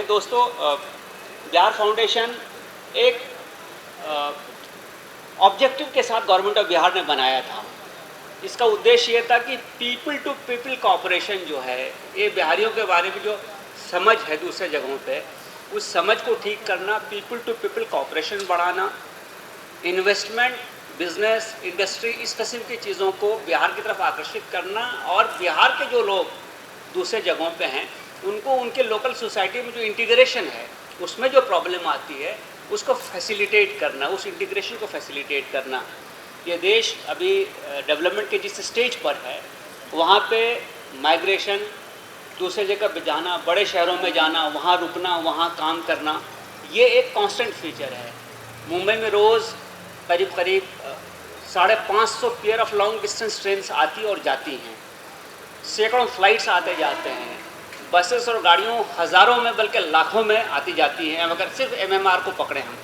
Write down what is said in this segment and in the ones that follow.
दोस्तों, बिहार फाउंडेशन एक ऑब्जेक्टिव के साथ गवर्नमेंट ऑफ बिहार ने बनाया था। इसका उद्देश्य ये था कि पीपल टू पीपल कोऑपरेशन जो है, ये बिहारियों के बारे में जो समझ है दूसरे जगहों पे, उस समझ को ठीक करना, पीपल टू पीपल कोऑपरेशन बढ़ाना, इन्वेस्टमेंट, बिजनेस, इंडस्ट्री, इस किस्म की चीज़ों को बिहार की तरफ आकर्षित करना और बिहार के जो लोग दूसरे जगहों पे हैं उनको उनके लोकल सोसाइटी में जो इंटीग्रेशन है उसमें जो प्रॉब्लम आती है उसको फैसिलिटेट करना, उस इंटीग्रेशन को फैसिलिटेट करना। ये देश अभी डेवलपमेंट के जिस स्टेज पर है वहाँ पे माइग्रेशन, दूसरे जगह पे जाना, बड़े शहरों में जाना, वहाँ रुकना, वहाँ काम करना, ये एक कांस्टेंट फीचर है। मुंबई में रोज़ करीब 550 pair of long distance trains आती और जाती हैं, सैकड़ों फ्लाइट्स आते जाते हैं, बसेस और गाड़ियों हज़ारों में बल्कि लाखों में आती जाती हैं अगर सिर्फ एमएमआर को पकड़े हम।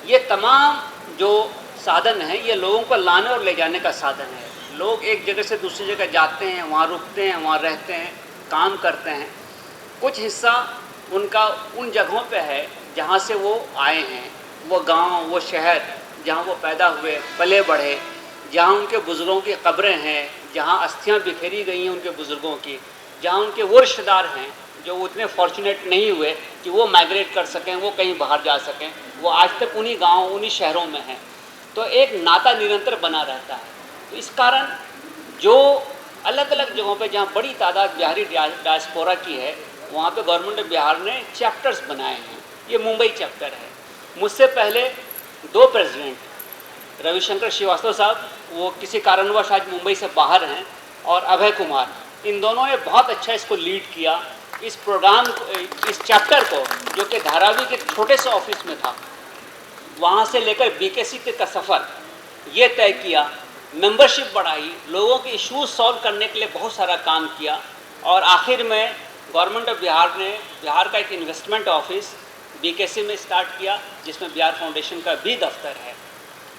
ये तमाम जो साधन हैं ये लोगों को लाने और ले जाने का साधन है। लोग एक जगह से दूसरी जगह जाते हैं, वहाँ रुकते हैं, वहाँ रहते हैं, काम करते हैं। कुछ हिस्सा उनका उन जगहों पे है जहाँ से वो आए हैं, वो गांव, वो शहर जहाँ वो पैदा हुए, पले बढ़े, जहाँ उनके बुज़ुर्गों की कब्रें हैं, जहाँ अस्थियाँ बिखेरी गई हैं उनके बुज़ुर्गों की, जहाँ उनके वो रिश्तेदार हैं जो उतने फॉर्चुनेट नहीं हुए कि वो माइग्रेट कर सकें, वो कहीं बाहर जा सकें, वो आज तक उन्हीं गाँव, उन्हीं शहरों में हैं। तो एक नाता निरंतर बना रहता है। तो इस कारण जो अलग अलग जगहों पे जहाँ बड़ी तादाद बिहारी डायस्पोरा की है वहाँ पे गवर्नमेंट ऑफ बिहार ने चैप्टर्स बनाए हैं। ये मुंबई चैप्टर है। मुझसे पहले 2 प्रेसिडेंट, रविशंकर श्रीवास्तव साहब, वो किसी कारणवश आज मुंबई से बाहर हैं, और अभय कुमार, इन दोनों ने बहुत अच्छा इसको लीड किया। इस प्रोग्राम, इस चैप्टर को, जो कि धारावी के छोटे से ऑफिस में था, वहाँ से लेकर बीकेसी तक का सफ़र ये तय किया, मेंबरशिप बढ़ाई, लोगों के इश्यूज सॉल्व करने के लिए बहुत सारा काम किया, और आखिर में गवर्नमेंट ऑफ बिहार ने बिहार का एक इन्वेस्टमेंट ऑफिस बीकेसी में स्टार्ट किया जिसमें बिहार फाउंडेशन का भी दफ्तर है।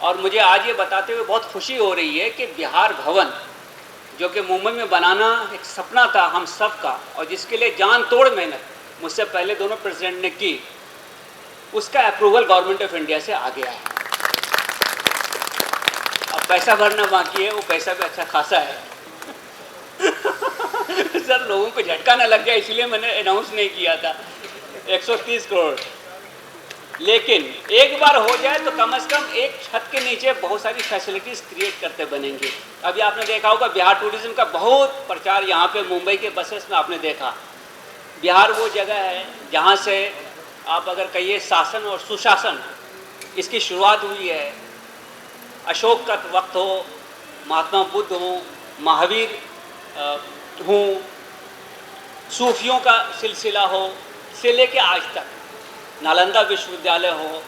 और मुझे आज ये बताते हुए बहुत खुशी हो रही है कि बिहार भवन, जो कि मुंबई में बनाना एक सपना था हम सब का और जिसके लिए जान तोड़ मेहनत मुझसे पहले दोनों प्रेसिडेंट ने की, उसका अप्रूवल गवर्नमेंट ऑफ इंडिया से आ गया है। अब पैसा भरना बाकी है, वो पैसा भी अच्छा खासा है। सर, लोगों को झटका ना लग जाए इसलिए मैंने अनाउंस नहीं किया था 130 करोड़। लेकिन एक बार हो जाए तो कम से कम एक छत के नीचे बहुत सारी फैसिलिटीज़ क्रिएट करते बनेंगे। अभी आपने देखा होगा बिहार टूरिज्म का बहुत प्रचार यहाँ पे मुंबई के बसेस में आपने देखा। बिहार वो जगह है जहाँ से आप अगर कहिए शासन और सुशासन, इसकी शुरुआत हुई है। अशोक का वक्त हो, महात्मा बुद्ध हो, महावीर हूँ, सूफियों का सिलसिला हो, से लेके आज तक नालंदा विश्वविद्यालय हो,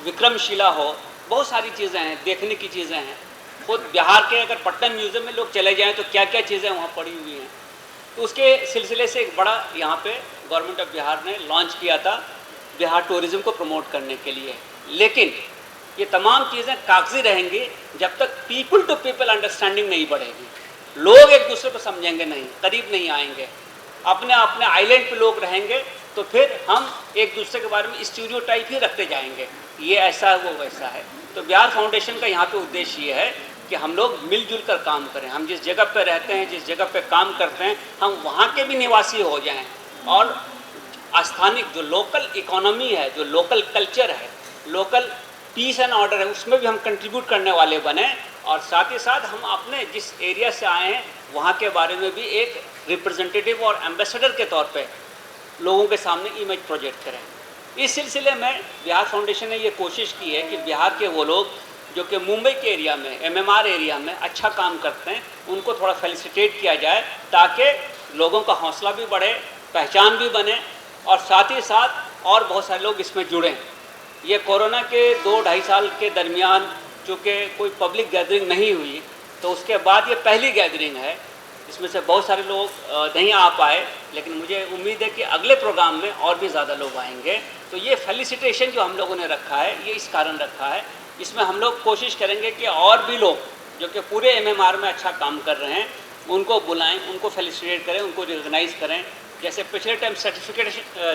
विक्रमशिला हो, बहुत सारी चीज़ें हैं, देखने की चीज़ें हैं। खुद बिहार के अगर पटना म्यूज़ियम में लोग चले जाएं तो क्या क्या चीज़ें वहाँ पड़ी हुई हैं। तो उसके सिलसिले से एक बड़ा यहाँ पे गवर्नमेंट ऑफ बिहार ने लॉन्च किया था बिहार टूरिज़्म को प्रमोट करने के लिए। लेकिन ये तमाम चीज़ें कागजी रहेंगी जब तक पीपल टू पीपल अंडरस्टैंडिंग नहीं बढ़ेगी। लोग एक दूसरे को समझेंगे नहीं, करीब नहीं आएंगे, अपने अपने आइलैंड पे लोग रहेंगे, तो फिर हम एक दूसरे के बारे में स्टीरियोटाइप ही रखते जाएंगे, ये ऐसा है, वो वैसा है। तो बिहार फाउंडेशन का यहाँ पे उद्देश्य ये है कि हम लोग मिलजुल कर काम करें। हम जिस जगह पे रहते हैं, जिस जगह पे काम करते हैं, हम वहाँ के भी निवासी हो जाएं और स्थानिक जो लोकल इकोनॉमी है, जो लोकल कल्चर है, लोकल पीस एंड ऑर्डर है, उसमें भी हम कंट्रीब्यूट करने वाले बने। और साथ ही साथ हम अपने जिस एरिया से आए हैं वहाँ के बारे में भी एक रिप्रेजेंटेटिव और एम्बेसडर के तौर पे लोगों के सामने इमेज प्रोजेक्ट करें। इस सिलसिले में बिहार फाउंडेशन ने ये कोशिश की है कि बिहार के वो लोग जो कि मुंबई के एरिया में, एमएमआर एरिया में अच्छा काम करते हैं, उनको थोड़ा फेलिसिटेट किया जाए ताकि लोगों का हौसला भी बढ़े, पहचान भी बने, और साथ ही साथ और बहुत सारे लोग इसमें जुड़ें। ये कोरोना के 2-2.5 साल के दरमियान चूँकि कोई पब्लिक गैदरिंग नहीं हुई, तो उसके बाद ये पहली गैदरिंग है। इसमें से बहुत सारे लोग नहीं आ पाए, लेकिन मुझे उम्मीद है कि अगले प्रोग्राम में और भी ज़्यादा लोग आएंगे। तो ये फेलिसिटेशन जो हम लोगों ने रखा है, ये इस कारण रखा है, इसमें हम लोग कोशिश करेंगे कि और भी लोग जो कि पूरे एमएमआर में अच्छा काम कर रहे हैं उनको बुलाएं, उनको फेलिसिटेट करें, उनको रिकॉग्नाइज़ करें, जैसे पिछले टाइम सर्टिफिकेट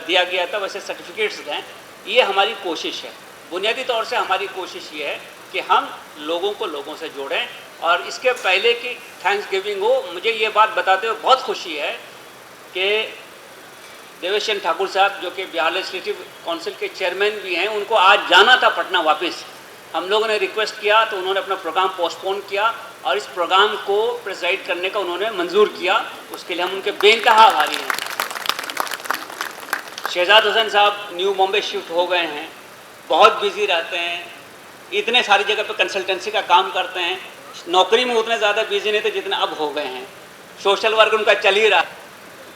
दिया गया था वैसे सर्टिफिकेट्स दें, ये हमारी कोशिश है। बुनियादी तौर से हमारी कोशिश ये है कि हम लोगों को लोगों से जोड़ें। और इसके पहले कि थैंक्स गिविंग हो, मुझे ये बात बताते हुए बहुत खुशी है कि देवेश चंद्र ठाकुर साहब जो कि बिहार लेजिस्लेटिव काउंसिल के चेयरमैन भी हैं, उनको आज जाना था पटना वापस। हम लोगों ने रिक्वेस्ट किया तो उन्होंने अपना प्रोग्राम पोस्टपोन किया और इस प्रोग्राम को प्रेसाइड करने का उन्होंने मंजूर किया। उसके लिए हम उनके बेइंतहा आभारी हैं। शहजाद हुसैन साहब न्यू बॉम्बे शिफ्ट हो गए हैं, बहुत बिजी रहते हैं, इतने सारी जगह पे कंसल्टेंसी का काम करते हैं, नौकरी में उतने ज़्यादा बिजी नहीं थे जितने अब हो गए हैं। सोशल वर्क उनका चल ही रहा,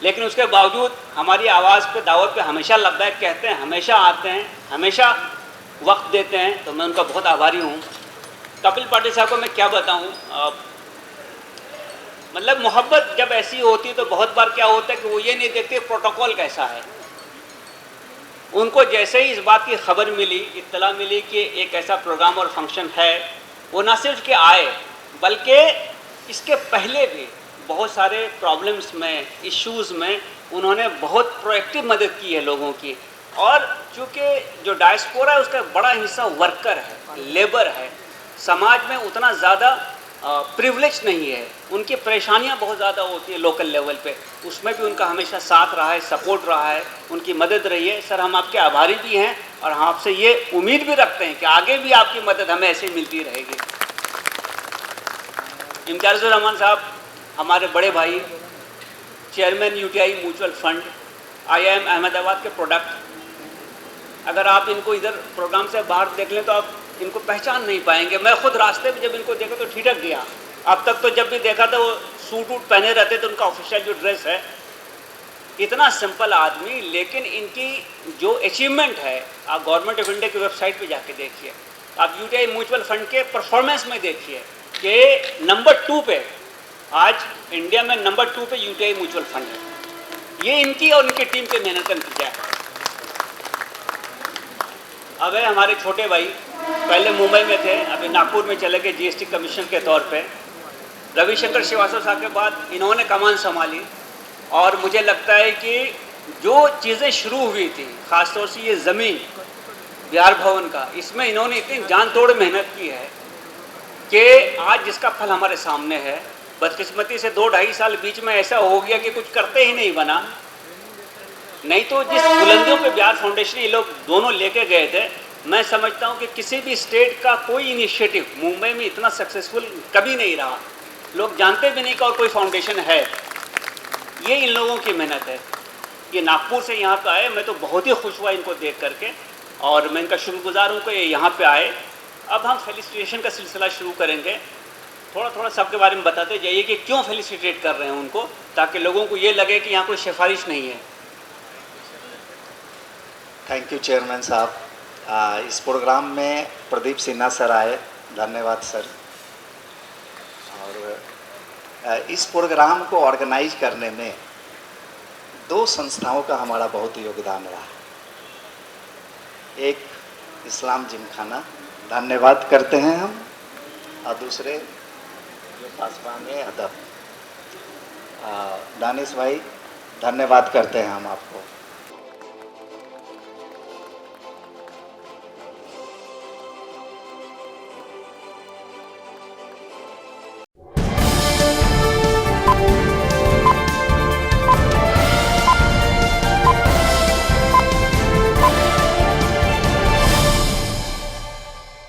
लेकिन उसके बावजूद हमारी आवाज़ पे दावत पे हमेशा लब्बैक कहते हैं, हमेशा आते हैं, हमेशा वक्त देते हैं। तो मैं उनका बहुत आभारी हूँ। कपिल पाटिल साहब को मैं क्या बताऊँ, मतलब मोहब्बत जब ऐसी होती है तो बहुत बार क्या होता है कि वो ये नहीं देखते प्रोटोकॉल कैसा है। उनको जैसे ही इस बात की खबर मिली, इत्तला मिली कि एक ऐसा प्रोग्राम और फंक्शन है, वो ना सिर्फ कि आए बल्कि इसके पहले भी बहुत सारे प्रॉब्लम्स में, इश्यूज़ में उन्होंने बहुत प्रोएक्टिव मदद की है लोगों की। और चूँकि जो डायस्पोरा है उसका बड़ा हिस्सा वर्कर है, लेबर है, समाज में उतना ज़्यादा प्रिविलेज नहीं है, उनकी परेशानियां बहुत ज़्यादा होती है लोकल लेवल पे, उसमें भी उनका हमेशा साथ रहा है, सपोर्ट रहा है, उनकी मदद रही है। सर हम आपके आभारी भी हैं और हम आपसे ये उम्मीद भी रखते हैं कि आगे भी आपकी मदद हमें ऐसे मिलती रहेगी। इम्तियाज़ुर रहमान साहब हमारे बड़े भाई, chairman UTI mutual fund, IIM Ahmedabad के प्रोडक्ट। अगर आप इनको इधर प्रोग्राम से बाहर देख लें तो आप इनको पहचान नहीं पाएंगे। मैं खुद रास्ते में जब इनको देखा तो ठिठक गया। अब तक तो जब भी देखा था वो सूट वूट पहने रहते थे, उनका ऑफिशियल जो ड्रेस है, इतना सिंपल आदमी, लेकिन इनकी जो अचीवमेंट है आप गवर्नमेंट ऑफ इंडिया की वेबसाइट पे जाके देखिए, आप यूटीआई म्यूचुअल फंड के परफॉर्मेंस में देखिए कि नंबर 2 पे आज इंडिया में नंबर 2 पे यूटीआई म्यूचुअल फंड है। ये इनकी और इनकी टीम के मेहनत का नतीजा है। अब है हमारे छोटे भाई, पहले मुंबई में थे, अभी नागपुर में चले गए जीएसटी कमिश्नर के तौर पे। रविशंकर श्रीवास्तव साहब के बाद इन्होंने कमान संभाली और मुझे लगता है कि जो चीज़ें शुरू हुई थी, ख़ासतौर से ये ज़मीन बिहार भवन का, इसमें इन्होंने इतनी जान तोड़ मेहनत की है कि आज जिसका फल हमारे सामने है। बदकिस्मती से 2-2.5 साल बीच में ऐसा हो गया कि कुछ करते ही नहीं बना, नहीं तो जिस बुलंदियों पे बिहार फाउंडेशन ये लोग दोनों लेके गए थे, मैं समझता हूँ कि किसी भी स्टेट का कोई इनिशिएटिव मुंबई में इतना सक्सेसफुल कभी नहीं रहा। लोग जानते भी नहीं कि और कोई फाउंडेशन है। ये इन लोगों की मेहनत है। ये नागपुर से यहाँ पे आए, मैं तो बहुत ही खुश हुआ इनको देख करके और मैं इनका शुक्रगुजार हूँ कि ये यहाँ पे आए। अब हम फेलिसिटेशन का सिलसिला शुरू करेंगे। थोड़ा थोड़ा सबके बारे में बताते जाइए कि क्यों फेलिसिटेट कर रहे हैं उनको, ताकि लोगों को ये लगे कि यहाँ कोई सिफारिश नहीं है। थैंक यू चेयरमैन साहब। इस प्रोग्राम में प्रदीप सिन्हा सर आए, धन्यवाद सर। और इस प्रोग्राम को ऑर्गेनाइज करने में 2 संस्थाओं का हमारा बहुत योगदान रहा। एक इस्लाम जिमखाना, धन्यवाद करते हैं हम, और दूसरे जो पासवान है अदब, दानिश भाई, धन्यवाद करते हैं हम आपको।